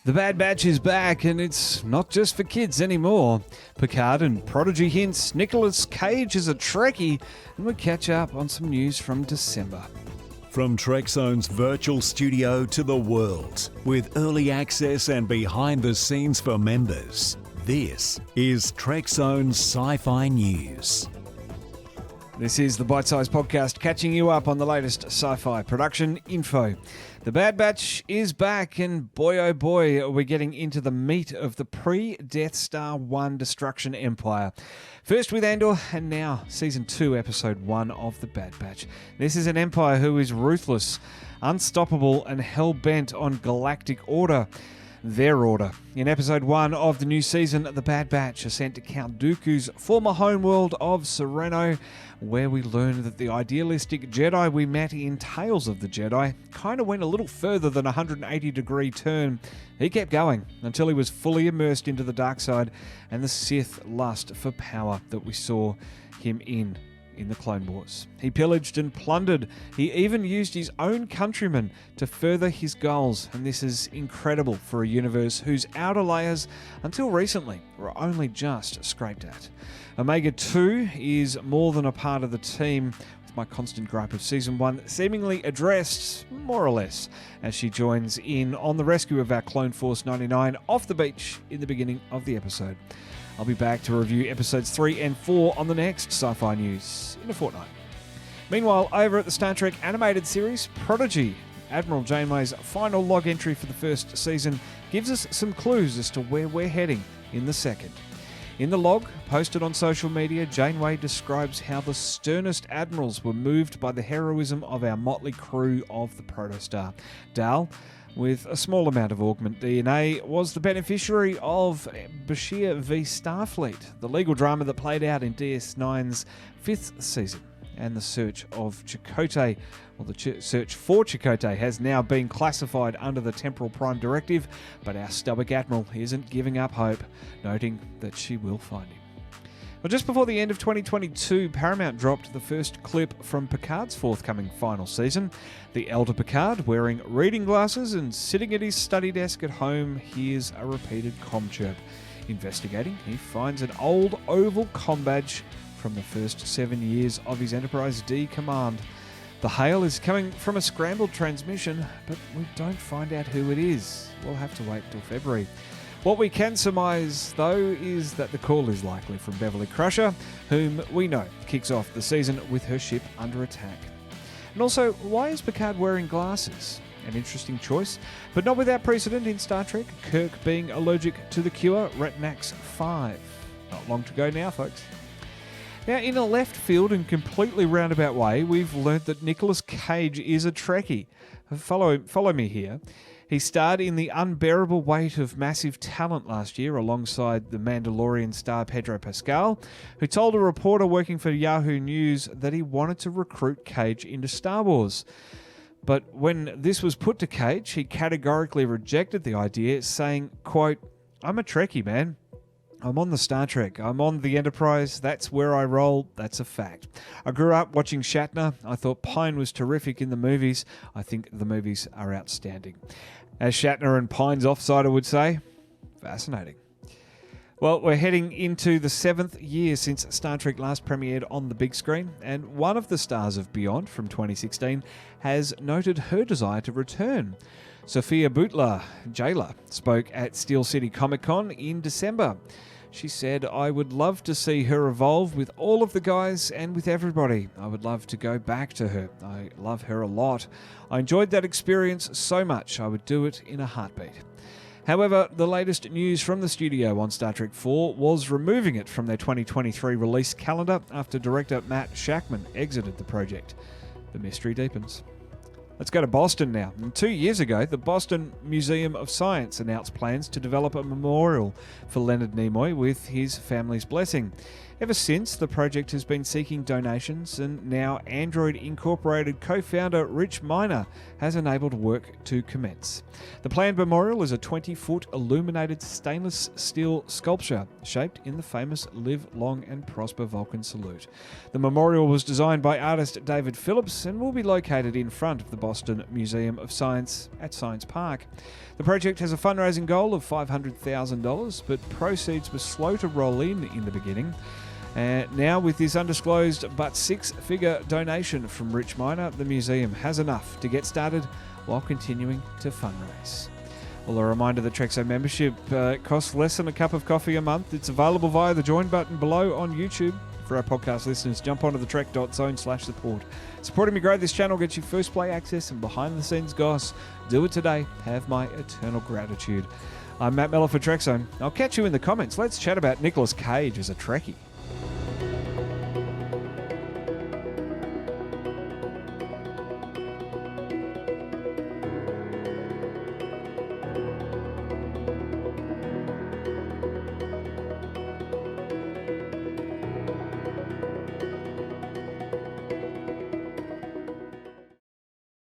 The Bad Batch is back, and it's not just for kids anymore. Picard and Prodigy hints Nicolas Cage is a Trekkie, and we catch up on some news from December. From TrekZone's virtual studio to the world, with early access and behind the scenes for members, this is TrekZone's Sci-Fi News. This is the Bite-Size Podcast, catching you up on the latest sci-fi production info. The Bad Batch is back, and boy oh boy are we getting into the meat of the pre-Death Star 1 Destruction Empire. First with Andor, and now Season 2, Episode 1 of The Bad Batch. This is an empire who is ruthless, unstoppable, and hell-bent on galactic order. Their order. In Episode 1 of the new season, The Bad Batch are sent to Count Dooku's former homeworld of Serenno, where we learn that the idealistic Jedi we met in Tales of the Jedi kind of went a little further than a 180-degree turn. He kept going until he was fully immersed into the dark side and the Sith lust for power that we saw him in the Clone Wars. He pillaged and plundered. He even used his own countrymen to further his goals, and this is incredible for a universe whose outer layers, until recently, were only just scraped at. Omega 2 is more than a part of the team, with my constant gripe of Season 1 seemingly addressed, more or less, as she joins in on the rescue of our Clone Force 99 off the beach in the beginning of the episode. I'll be back to review episodes 3 and 4 on the next Sci-Fi News in a fortnight. Meanwhile, over at the Star Trek animated series, Prodigy, Admiral Janeway's final log entry for the first season gives us some clues as to where we're heading in the second. In the log, posted on social media, Janeway describes how the sternest admirals were moved by the heroism of our motley crew of the Protostar. Dal, with a small amount of augment DNA, was the beneficiary of Bashir v Starfleet, the legal drama that played out in DS9's 5th season. And the search of Chakotay, or the search for Chakotay, has now been classified under the Temporal Prime Directive, but our Stubborn Admiral isn't giving up hope, noting that she will find him. Well, just before the end of 2022, Paramount dropped the first clip from Picard's forthcoming final season. The elder Picard, wearing reading glasses and sitting at his study desk at home, hears a repeated comm chirp. Investigating, he finds an old oval comm badge from the first 7 years of his Enterprise D command. The hail is coming from a scrambled transmission, but we don't find out who it is. We'll have to wait till February. What we can surmise, though, is that the call is likely from Beverly Crusher, whom we know kicks off the season with her ship under attack. And also, why is Picard wearing glasses? An interesting choice, but not without precedent in Star Trek, Kirk being allergic to the cure Retinax 5. Not long to go now, folks. Now, in a left field and completely roundabout way, we've learnt that Nicolas Cage is a Trekkie. Follow me here. He starred in The Unbearable Weight of Massive Talent last year alongside the Mandalorian star Pedro Pascal, who told a reporter working for Yahoo News that he wanted to recruit Cage into Star Wars. But when this was put to Cage, he categorically rejected the idea, saying, quote, "I'm a Trekkie, man. I'm on the Star Trek. I'm on the Enterprise. That's where I roll. That's a fact. I grew up watching Shatner. I thought Pine was terrific in the movies. I think the movies are outstanding." As Shatner and Pine's offsider would say, fascinating. Well, we're heading into the 7th year since Star Trek last premiered on the big screen, and one of the stars of Beyond from 2016 has noted her desire to return. Sophia Boutella, Jayla, spoke at Steel City Comic Con in December. She said, "I would love to see her evolve with all of the guys and with everybody. I would love to go back to her. I love her a lot. I enjoyed that experience so much. I would do it in a heartbeat." However, the latest news from the studio on Star Trek 4 was removing it from their 2023 release calendar after director Matt Shakman exited the project. The mystery deepens. Let's go to Boston now. And 2 years ago, the Boston Museum of Science announced plans to develop a memorial for Leonard Nimoy with his family's blessing. Ever since, the project has been seeking donations, and now Android Incorporated co-founder Rich Miner has enabled work to commence. The planned memorial is a 20-foot illuminated stainless steel sculpture shaped in the famous Live Long and Prosper Vulcan salute. The memorial was designed by artist David Phillips and will be located in front of the Boston Museum of Science at Science Park. The project has a fundraising goal of $500,000, but proceeds were slow to roll in the beginning. Now, with this undisclosed but six-figure donation from Rich Miner, the museum has enough to get started while continuing to fundraise. Well, a reminder that Trexo membership costs less than a cup of coffee a month. It's available via the join button below on YouTube. For our podcast listeners, jump onto the trek.zone/support. Supporting me grow this channel gets you first play access and behind-the-scenes goss. Do it today. Have my eternal gratitude. I'm Matt Mellor for Trek Zone. I'll catch you in the comments. Let's chat about Nicolas Cage as a Trekkie.